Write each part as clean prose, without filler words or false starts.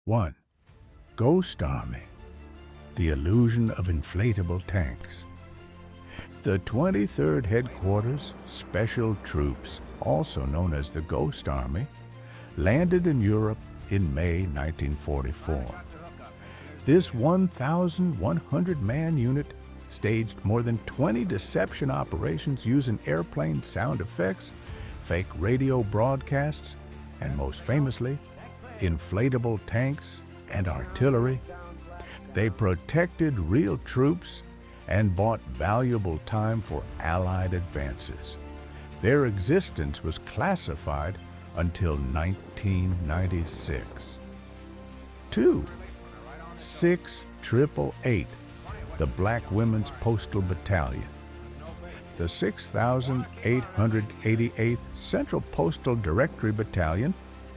1. Ghost Army, the illusion of inflatable tanks. The 23rd Headquarters Special Troops, also known as the Ghost Army, landed in Europe in May 1944. This 1,100-man unit staged more than 20 deception operations using airplane sound effects, fake radio broadcasts, and most famously, inflatable tanks and artillery. They protected real troops and bought valuable time for Allied advances. Their existence was classified until 1996. 2. 6,888, the Black Women's Postal Battalion. The 6,888th Central Postal Directory Battalion,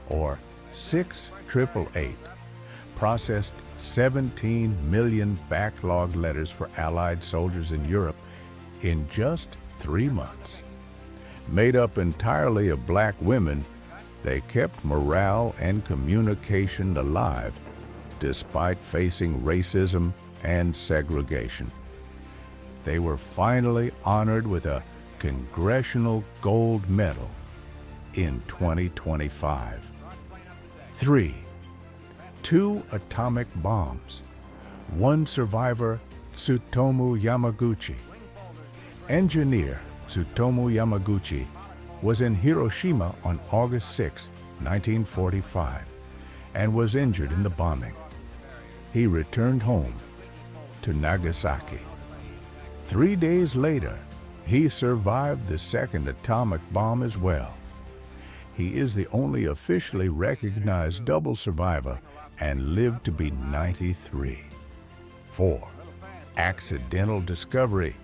or 6,888, processed 17 million backlog letters for Allied soldiers in Europe in just 3 months. Made up entirely of black women, they kept morale and communication alive despite facing racism and segregation. They were finally honored with a Congressional Gold Medal in 2025. 3. 2 atomic bombs. 1 survivor, Tsutomu Yamaguchi. Engineer Tsutomu Yamaguchi was in Hiroshima on August 6, 1945, and was injured in the bombing. He returned home to Nagasaki. 3 days later, he survived the second atomic bomb as well. He is the only officially recognized double survivor and lived to be 93. 4. Accidental discovery,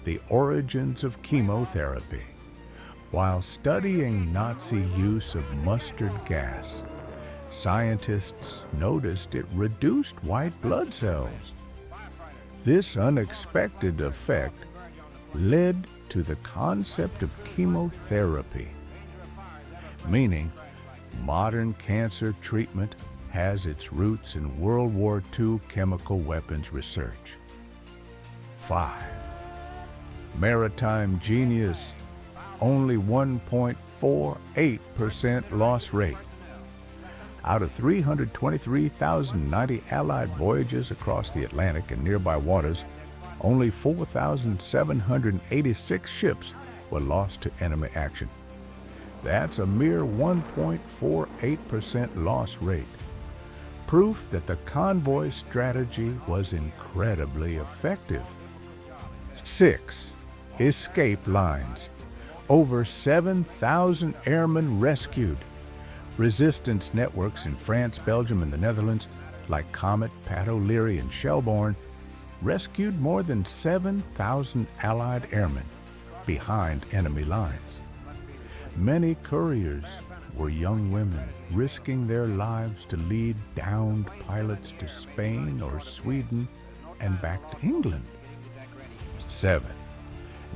the origins of chemotherapy. While studying Nazi use of mustard gas, scientists noticed it reduced white blood cells. This unexpected effect led to the concept of chemotherapy, meaning modern cancer treatment has its roots in World War II chemical weapons research. 5. Maritime genius, only 1.48% loss rate. Out of 323,090 Allied voyages across the Atlantic and nearby waters, only 4,786 ships were lost to enemy action. That's a mere 1.48% loss rate. Proof that the convoy strategy was incredibly effective. 6. Escape lines. Over 7,000 airmen rescued. Resistance networks in France, Belgium, and the Netherlands, like Comet, Pat O'Leary, and Shelbourne, rescued more than 7,000 Allied airmen behind enemy lines. Many couriers were young women risking their lives to lead downed pilots to Spain or Sweden and back to England. 7.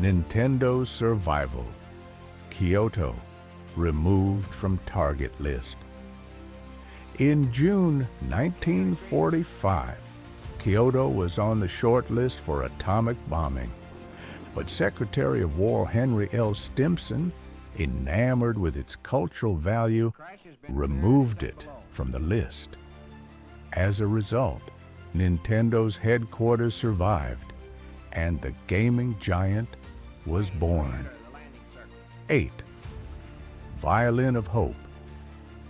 Nintendo survival. Kyoto removed from target list. In June 1945, Kyoto was on the short list for atomic bombing, but Secretary of War Henry L. Stimson, enamored with its cultural value, removed it from the list. As a result, Nintendo's headquarters survived, and the gaming giant was born. 8. Violin of Hope,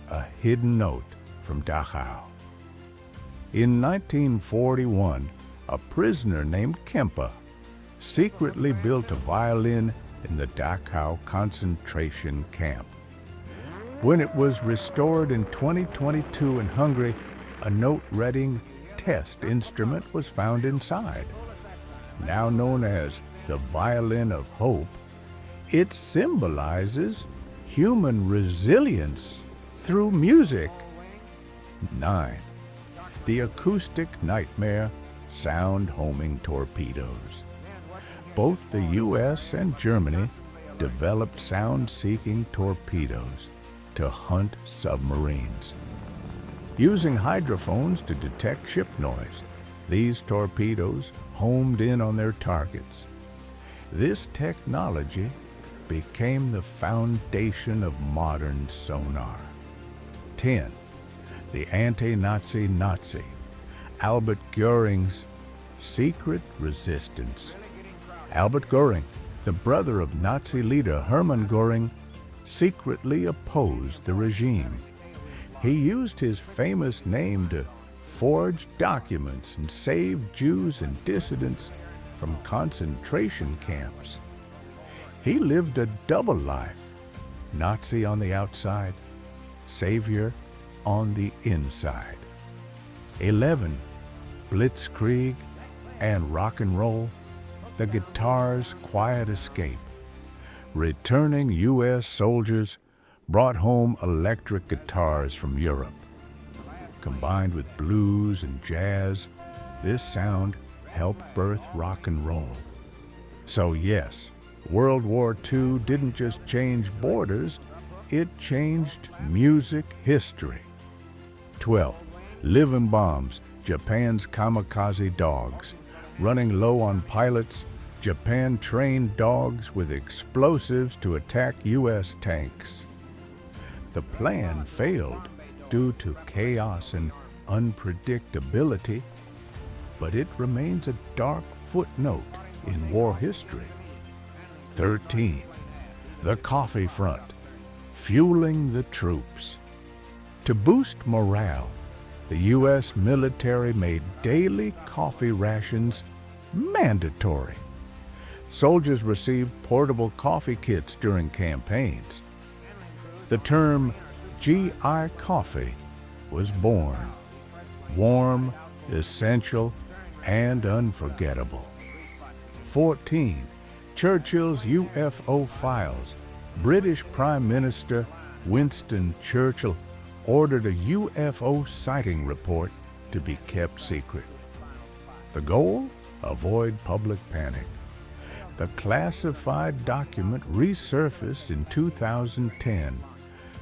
a hidden note from Dachau. In 1941, a prisoner named Kempa secretly built a violin in the Dachau concentration camp. When it was restored in 2022 in Hungary, a note-reading test instrument was found inside. Now known as the Violin of Hope, it symbolizes human resilience through music. 9. The acoustic nightmare, sound-homing torpedoes. Both the U.S. and Germany developed sound-seeking torpedoes to hunt submarines. Using hydrophones to detect ship noise, these torpedoes homed in on their targets. This technology became the foundation of modern sonar. 10. The anti-Nazi Nazi, Albert Göring's secret resistance. Albert Göring, the brother of Nazi leader Hermann Göring, secretly opposed the regime. He used his famous name to forge documents and save Jews and dissidents from concentration camps. He lived a double life, Nazi on the outside, savior on the inside. 11. Blitzkrieg and rock and roll, the guitar's quiet escape. Returning U.S. soldiers brought home electric guitars from Europe. Combined with blues and jazz, this sound helped birth rock and roll. So yes, World War II didn't just change borders, it changed music history. 12. Living bombs, Japan's kamikaze dogs. Running low on pilots, Japan trained dogs with explosives to attack U.S. tanks. The plan failed due to chaos and unpredictability, but it remains a dark footnote in war history. 13. The coffee front, fueling the troops. To boost morale, the U.S. military made daily coffee rations mandatory. Soldiers received portable coffee kits during campaigns. The term GI coffee was born. Warm, essential, and unforgettable. 14. Churchill's UFO files. British Prime Minister Winston Churchill ordered a UFO sighting report to be kept secret. The goal? Avoid public panic. The classified document resurfaced in 2010,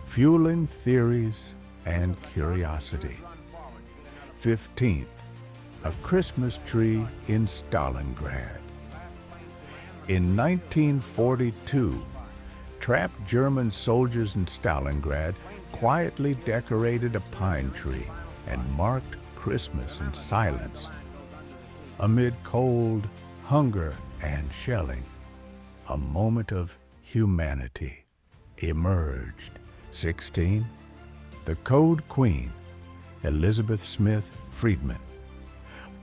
fueling theories and curiosity. 15th, a Christmas tree in Stalingrad. In 1942, trapped German soldiers in Stalingrad quietly decorated a pine tree and marked Christmas in silence. Amid cold, hunger, and shelling, a moment of humanity emerged. 16. The Code Queen, Elizabeth Smith Friedman.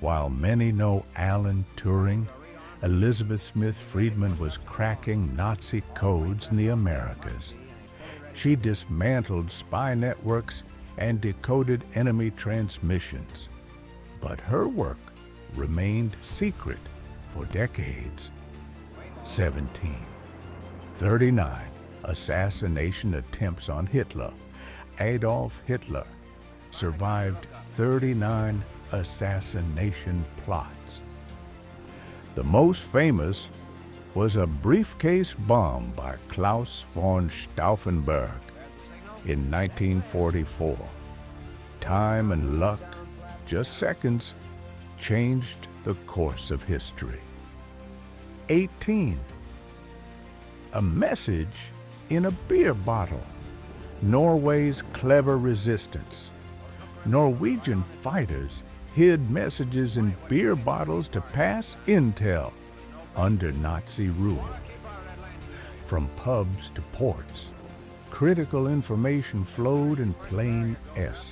While many know Alan Turing, Elizabeth Smith Friedman was cracking Nazi codes in the Americas. She dismantled spy networks and decoded enemy transmissions. But her work remained secret for decades. 17. 39. Assassination attempts on Hitler. Adolf Hitler survived 39 assassination plots. The most famous was a briefcase bomb by Klaus von Stauffenberg in 1944. Time and luck, just seconds, changed the course of history. 18. A message in a beer bottle. Norway's clever resistance. Norwegian fighters hid messages in beer bottles to pass intel under Nazi rule. From pubs to ports, critical information flowed in plain S.